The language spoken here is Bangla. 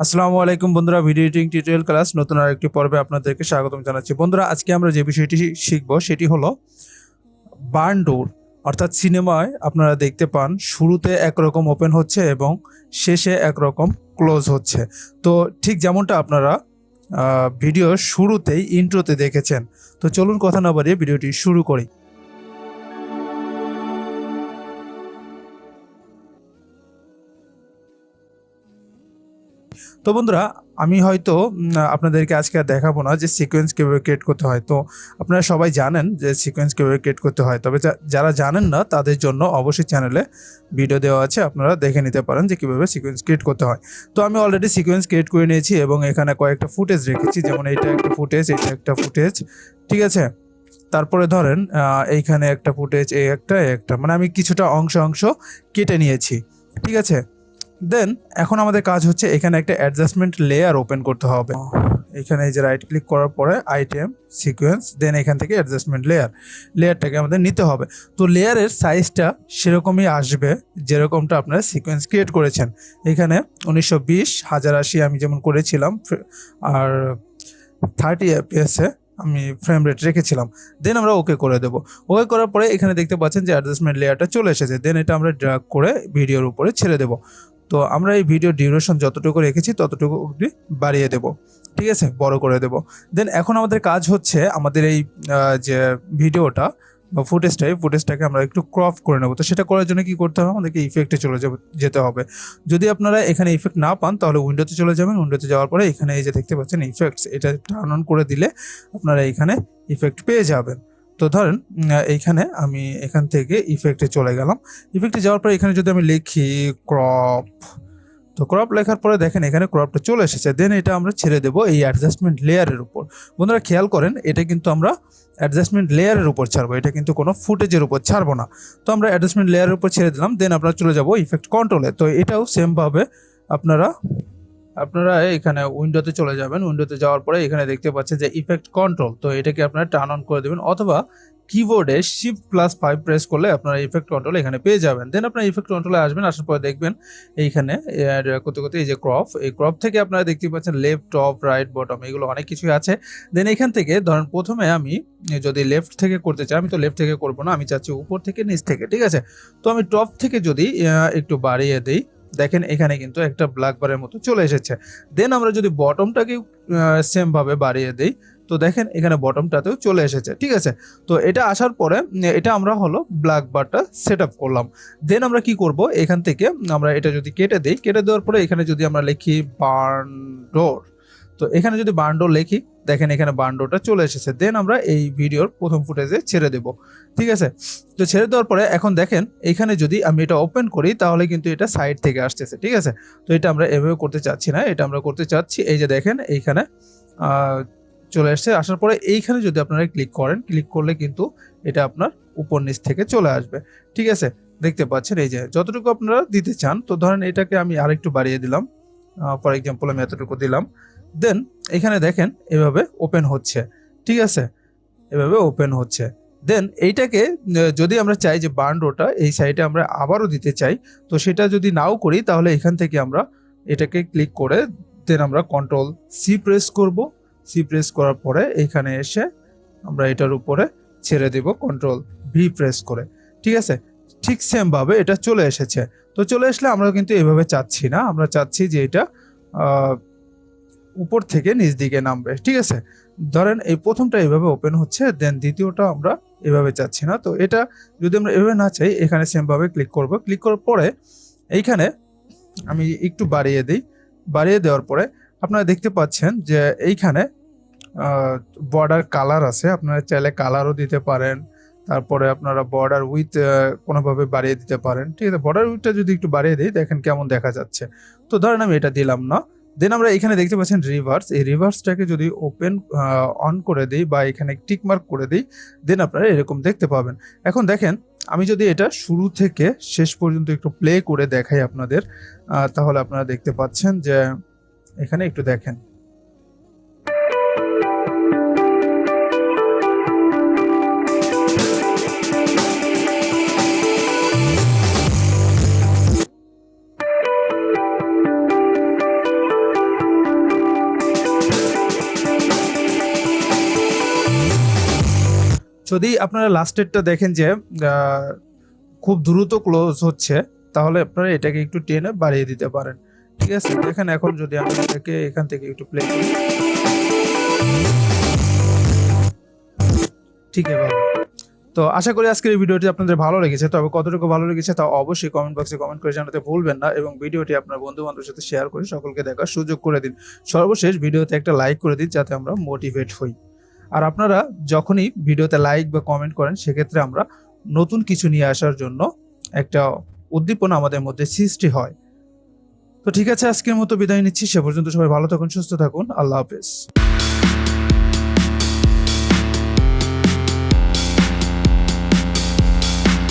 আসসালামু আলাইকুম বন্ধুরা, ভিডিও এডিটিং টিউটোরিয়াল ক্লাস নতুন আরেকটি পর্বে আপনাদেরকে স্বাগতম জানাচ্ছি। বন্ধুরা, আজকে আমরা যে বিষয়টি শিখব সেটি হলো বার্ন ডোর। অর্থাৎ সিনেমায় আপনারা দেখতে পান শুরুতে একরকম ওপেন হচ্ছে এবং শেষে একরকম ক্লোজ হচ্ছে। তো ঠিক যেমনটা আপনারা ভিডিওর শুরুতেই ইন্ট্রোতে দেখেছেন। তো চলুন কথা না বাড়িয়ে ভিডিওটি শুরু করি। তো বন্ধুরা, আমি হয়তো আপনাদেরকে আজকে আর দেখাবো না যে সিকোয়েন্স কীভাবে ক্রিয়েট করতে হয়। তো আপনারা সবাই জানেন যে সিকোয়েন্স কীভাবে ক্রিয়েট করতে হয়, তবে যারা জানেন না তাদের জন্য অবশ্যই চ্যানেলে ভিডিও দেওয়া আছে, আপনারা দেখে নিতে পারেন যে কীভাবে সিকোয়েন্স ক্রিয়েট করতে হয়। তো আমি অলরেডি সিকোয়েন্স ক্রিয়েট করে নিয়েছি এবং এখানে কয়েকটা ফুটেজ রেখেছি, যেমন এইটা একটা ফুটেজ, এটা একটা ফুটেজ, ঠিক আছে। তারপরে ধরেন এইখানে একটা ফুটেজ, এই একটা মানে আমি কিছুটা অংশ কেটে নিয়েছি, ঠিক আছে। দেন এখন আমাদের কাজ হচ্ছে এখানে একটা অ্যাডজাস্টমেন্ট লেয়ার ওপেন করতে হবে। এখানে এই যে রাইট ক্লিক করার পরে আইটেম সিকোয়েন্স, দেন এখান থেকে অ্যাডজাস্টমেন্ট লেয়ারটাকে আমাদের নিতে হবে। তো লেয়ারের সাইজটা সেরকমই আসবে যেরকমটা আপনারা সিকোয়েন্স ক্রিয়েট করেছেন। এখানে 1920 1080 আমি যেমন করেছিলাম, আর 30 FPS আমি ফ্রেম রেট রেখেছিলাম। দেন আমরা ওকে করে দেবো। ওকে করার পরে এখানে দেখতে পাচ্ছেন যে অ্যাডজাস্টমেন্ট লেয়ারটা চলে এসেছে। দেন এটা আমরা ড্র্যাগ করে ভিডিওর উপরে ছেড়ে দেবো। তো আমরা এই ভিডিও ডিউরেশন যতটুকু রেখেছি ততটুকু অবধি বাড়িয়ে দেব, ঠিক আছে, বড় করে দেব। দেন এখন আমাদের কাজ হচ্ছে আমাদের এই যে ভিডিওটা বা ফুটেজটাকে আমরা একটু ক্রপ করে নেব। তো সেটা করার জন্য কি করতে হবে, আমাদেরকে ইফেক্টে যেতে হবে। যদি আপনারা এখানে ইফেক্ট না পান তাহলে উইন্ডোতে চলে যাবেন। উইন্ডোতে যাওয়ার পরে এখানে এই যে দেখতে পাচ্ছেন ইফেক্টস, এটা টার্ন অন করে দিলে আপনারা এখানে ইফেক্ট পেয়ে যাবেন। তো ধরেন এইখানে আমি এখান থেকে ইফেক্টে চলে গেলাম। ইফেক্টে যাওয়ার পরে এখানে যদি আমি লিখি ক্রপ, তো ক্রপ লেখার পরে দেখেন এখানে ক্রপটা চলে এসেছে। দেন এটা আমরা ছেড়ে দেবো এই অ্যাডজাস্টমেন্ট লেয়ারের উপর। বন্ধুরা খেয়াল করেন, এটা কিন্তু আমরা অ্যাডজাস্টমেন্ট লেয়ারের উপর ছাড়বো, এটা কিন্তু কোনো ফুটেজের উপর ছাড়বো না। তো আমরা অ্যাডজাস্টমেন্ট লেয়ারের উপর ছেড়ে দিলাম। দেন আমরা চলে যাব ইফেক্ট কন্ট্রোলে। তো এটাও সেমভাবে আপনারা এখানে উইন্ডোতে চলে যাবেন। উইন্ডোতে যাওয়ার পরে এখানে দেখতে পাচ্ছেন যে ইফেক্ট কন্ট্রোল, তো এটাকে আপনারা টার্ন অন করে দেবেন, অথবা কিবোর্ডে Shift+5 প্রেস করলে আপনারা ইফেক্ট কন্ট্রোল এখানে পেয়ে যাবেন। দেন আপনারা ইফেক্ট কন্ট্রোলে আসবেন, আসার পরে দেখবেন এইখানে করতে এই যে ক্রপ, এই ক্রপ থেকে আপনারা দেখতে পাচ্ছেন লেফট, টপ, রাইট, বটম, এগুলো অনেক কিছুই আছে। দেন এখান থেকে ধরেন প্রথমে আমি যদি লেফট থেকে করতে চাই, আমি তো লেফট থেকে করবো না, আমি চাচ্ছি উপর থেকে নিচ থেকে, ঠিক আছে। তো আমি টপ থেকে যদি একটু বাড়িয়ে দিই, দেখেন এখানে কিন্তু একটা ব্ল্যাক বারের মতো চলে এসেছে। দেন আমরা যদি বটমটাকে সেম ভাবে বাড়িয়ে দিই, তো দেখেন এখানে বটমটাতেও চলে এসেছে, ঠিক আছে। তো এটা আসার পরে এটা আমরা হলো ব্ল্যাক বারটা সেট আপ করলাম। দেন আমরা কি করব, এখান থেকে আমরা এটা যদি কেটে দিই, কেটে দেওয়ার পরে এখানে যদি আমরা লিখি বার্ন ডোর, তো এখানে যদি বার্ন ডোর লিখি, দেখেন এখানে বার্ন ডোরটা চলে এসেছে। দেন আমরা এই ভিডিওর প্রথম ফুটেজে ছেড়ে দেব, ঠিক আছে। তো ছেড়ে দেওয়ার পরে এখন দেখেন এখানে যদি আমি এটা ওপেন করি তাহলে কিন্তু এটা সাইড থেকে আসতেছে, ঠিক আছে। তো এটা আমরা এভাবে করতে চাচ্ছি না, এটা আমরা করতে চাচ্ছি এই যে দেখেন এইখানে চলে আসছে। আসার পরে এইখানে যদি আপনারা ক্লিক করেন, ক্লিক করলে কিন্তু এটা আপনার উপর নিচ থেকে চলে আসবে, ঠিক আছে। দেখতে পাচ্ছেন এই যে যতটুকু আপনারা দিতে চান। তো ধরেন এটাকে আমি আরেকটু বাড়িয়ে দিলাম, ফর এক্সাম্পল আমি এতটুকু দিলাম। দেন এখানে দেখেন এভাবে ওপেন হচ্ছে, ঠিক আছে, এভাবে ওপেন হচ্ছে। দেন এইটাকে যদি আমরা চাই যে বার্ন ডোরটা এই সাইডে আমরা আবারও দিতে চাই, তো সেটা যদি নাও করি তাহলে এখান থেকে আমরা এটাকে ক্লিক করে দেন আমরা Ctrl+C প্রেস করব। সি প্রেস করার পরে এখানে এসে আমরা এটার উপরে ছেড়ে দেব Ctrl+V প্রেস করে, ঠিক আছে। ঠিক সেম ভাবে এটা চলে এসেছে। তো চলে আসলে আমরা কিন্তু এভাবে চাচ্ছি না, আমরা চাচ্ছি যে এটা উপর থেকে নিচ দিকে নামবে, ঠিক আছে। ধরেন এই প্রথমটা এভাবে ওপেন হচ্ছে, দেন দ্বিতীয়টা আমরা এভাবে চাচ্ছি না। তো এটা যদি আমরা এভাবে না চাই, এখানে সেম ভাবে ক্লিক করব। ক্লিক করার পরে এইখানে আমি একটু বাড়িয়ে দিই। বাড়িয়ে দেওয়ার পরে আপনারা দেখতে পাচ্ছেন যে এইখানে বর্ডার কালার আছে, আপনারা চাইলে কালারও দিতে পারেন। তারপরে আপনারা বর্ডার উইথ কোনোভাবে বাড়িয়ে দিতে পারেন, ঠিক আছে। বর্ডার উইথটা যদি একটু বাড়িয়ে দিই, দেখেন কেমন দেখা যাচ্ছে। তো ধরেন আমি এটা দিলাম না। দেন আমরা এখানে দেখতে পাচ্ছেন রিভার্স, এই রিভার্সটাকে যদি ওপেন অন করে দিই বা এখানে টিক মার্ক করে দিই, দেন আপনারা এরকম দেখতে পাবেন। এখন দেখেন আমি যদি এটা শুরু থেকে শেষ পর্যন্ত একটু প্লে করে দেখাই আপনাদের, তাহলে আপনারা দেখতে পাচ্ছেন যে এখানে একটু দেখেন, যদি আপনারা লাস্টেরটা দেখেন যে খুব দ্রুত ক্লোজ হচ্ছে, তাহলে আপনারা এটাকে একটু টেনে বাড়িয়ে দিতে পারেন। ঠিক আছে, দেখেন এখন যদি আমি এটাকে এখান থেকে একটু প্লে করি, ঠিক এভাবে। তো আশা করি আজকের এই ভিডিওটি আপনাদের ভালো লেগেছে। তবে কতটুকু ভালো লেগেছে তা অবশ্যই কমেন্ট বক্সে কমেন্ট করে জানাতে ভুলবেন না, এবং ভিডিওটি আপনার বন্ধু বান্ধবের সাথে শেয়ার করে সকলকে দেখার সুযোগ করে দিন। সর্বশেষ ভিডিওতে একটা লাইক করে দিন, যাতে আমরা মোটিভেট হই। আর আপনারা যখনই ভিডিওতে লাইক বা কমেন্ট করেন, সেক্ষেত্রে আমরা নতুন কিছু নিয়ে আসার জন্য একটা উদ্দীপনা আমাদের মধ্যে সৃষ্টি হয়। তো ঠিক আছে, আজকের মতো বিদায় নিচ্ছি। সে পর্যন্ত সবাই ভালো থাকুন, সুস্থ থাকুন। আল্লাহ হাফেজ।